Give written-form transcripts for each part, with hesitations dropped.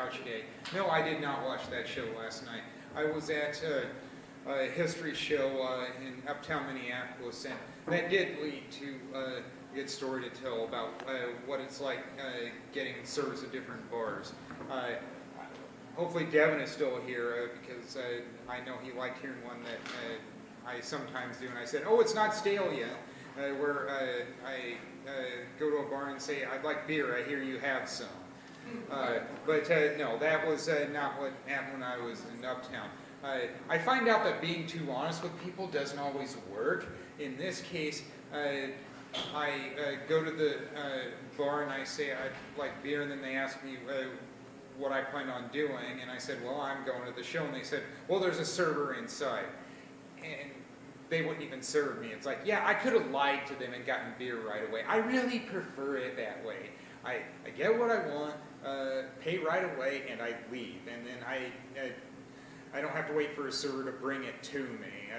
Couch Day. No, I did not watch that show last night. I was at a history show in uptown Minneapolis, and that did lead to a good story to tell about what it's like getting service at different bars. Hopefully Devin is still here because I know he liked hearing one that I sometimes do, and I said, "Oh, it's not stale yet." Where I go to a bar and say, "I'd like beer. I hear you have some." But no, that was not what happened when I was in Uptown. I find out that being too honest with people doesn't always work. In this case, I go to the bar and I say I'd like beer, and then they ask me what I plan on doing, and I said, "Well, I'm going to the show," and they said, "Well, there's a server inside," and they wouldn't even serve me. It's like, yeah, I could have lied to them and gotten beer right away. I really prefer it that way. I get what I want, pay right away, and I leave. And then I don't have to wait for a server to bring it to me.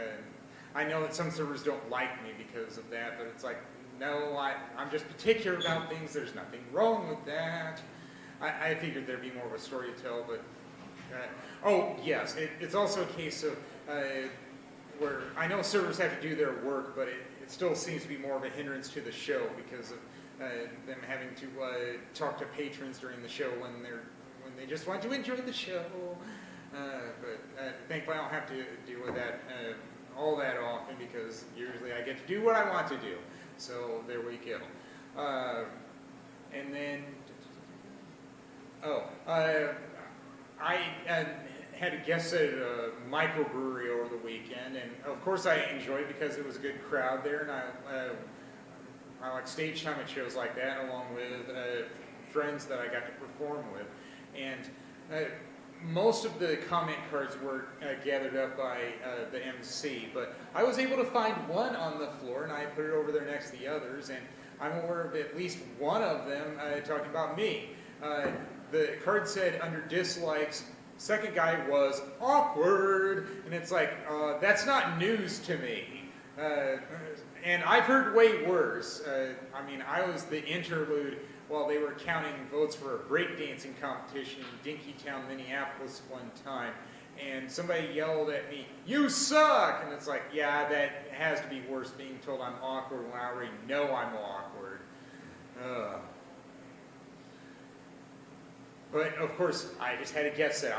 I know that some servers don't like me because of that, but it's like, no, I'm just particular about things. There's nothing wrong with that. I figured there'd be more of a story to tell, but oh, yes, it's also a case of where I know servers have to do their work, but it still seems to be more of a hindrance to the show because of them having to talk to patrons during the show when they just want to enjoy the show. But thankfully I don't have to deal with that all that often because usually I get to do what I want to do. So there we go. And then, I had a guest at a microbrewery over the weekend, and of course I enjoyed it because it was a good crowd there, and I like stage time at shows like that, along with friends that I got to perform with. And most of the comment cards were gathered up by the MC, but I was able to find one on the floor, and I put it over there next to the others, and I'm aware of at least one of them talking about me. The card said, under dislikes, second guy was awkward, and it's like, that's not news to me. And I've heard way worse. I mean, I was the interlude while they were counting votes for a breakdancing competition in Dinkytown, Minneapolis one time, and somebody yelled at me, "You suck!" And it's like, yeah, that has to be worse, being told I'm awkward when I already know I'm awkward. But of course, I just had to guess that.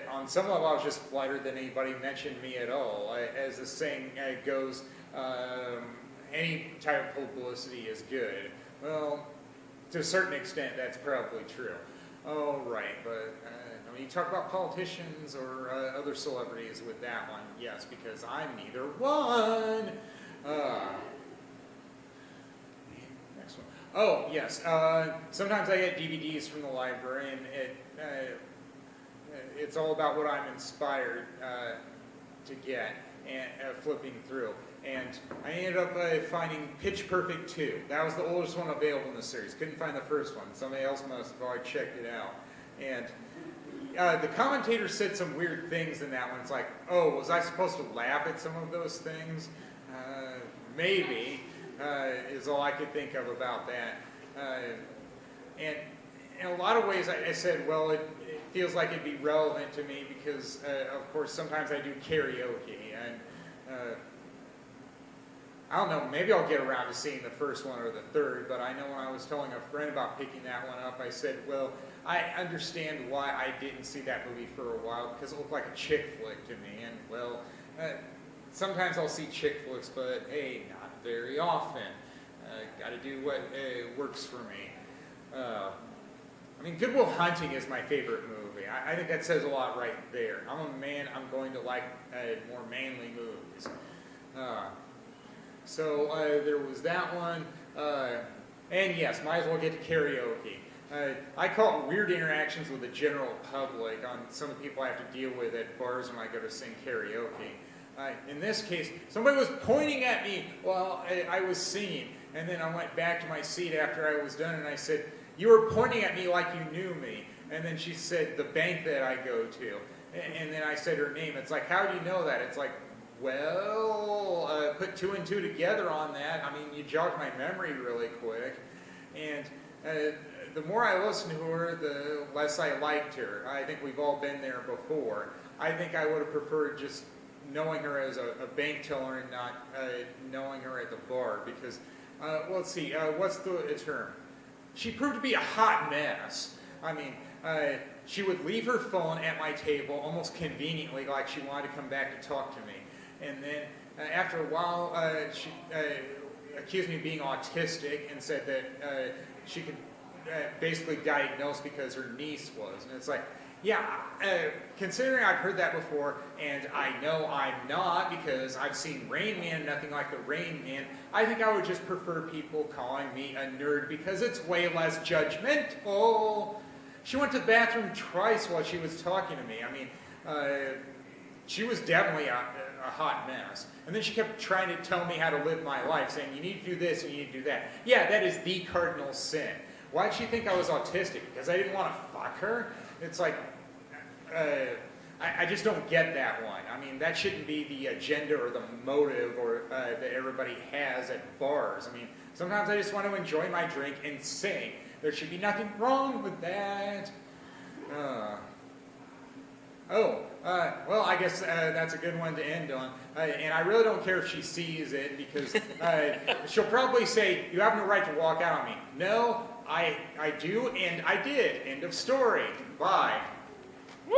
On some level, I was just flattered that anybody mentioned me at all. As the saying goes, any type of publicity is good. Well, to a certain extent, that's probably true. Oh, right, but when you talk about politicians or other celebrities with that one, yes, because I'm neither one. Next one. Oh, yes. Sometimes I get DVDs from the library, and it's all about what I'm inspired to get and flipping through. And I ended up finding Pitch Perfect 2. That was the oldest one available in the series. Couldn't find the first one. Somebody else must have already checked it out. And the commentator said some weird things in that one. It's like, oh, was I supposed to laugh at some of those things? Maybe, is all I could think of about that. And in a lot of ways, I said, well, it feels like it'd be relevant to me because, of course, sometimes I do karaoke. And I don't know, maybe I'll get around to seeing the first one or the third, but I know when I was telling a friend about picking that one up, I said, well, I understand why I didn't see that movie for a while, because it looked like a chick flick to me, and well, sometimes I'll see chick flicks, but hey, not very often. Got to do what works for me. I mean, Good Will Hunting is my favorite movie. I think that says a lot right there. I'm a man, I'm going to like more manly movies. So there was that one, and yes, might as well get to karaoke. I call it weird interactions with the general public on some of the people I have to deal with at bars when I go to sing karaoke. In this case, somebody was pointing at me while I was singing, and then I went back to my seat after I was done, and I said, "You were pointing at me like you knew me." And then she said, "The bank that I go to." And then I said her name. It's like, how do you know that? It's like, well, put two and two together on that. I mean, you jogged my memory really quick. And the more I listened to her, the less I liked her. I think we've all been there before. I think I would have preferred just knowing her as a bank teller and not knowing her at the bar because, let's see, what's the term? She proved to be a hot mess. I mean, she would leave her phone at my table almost conveniently, like she wanted to come back to talk to me. And then after a while, she accused me of being autistic and said that she could basically diagnose because her niece was. And it's like, yeah, considering I've heard that before, and I know I'm not because I've seen Rain Man, nothing like the Rain Man, I think I would just prefer people calling me a nerd because it's way less judgmental. She went to the bathroom twice while she was talking to me. I mean, she was definitely a hot mess. And then she kept trying to tell me how to live my life, saying, you need to do this and you need to do that. Yeah, that is the cardinal sin. Why'd she think I was autistic? Because I didn't want to fuck her? It's like, I just don't get that one. I mean, that shouldn't be the agenda or the motive or that everybody has at bars. I mean, sometimes I just want to enjoy my drink and sing. There should be nothing wrong with that. Well, I guess that's a good one to end on. And I really don't care if she sees it because she'll probably say, you have no right to walk out on me. No, I do, and I did. End of story. Bye. Woo!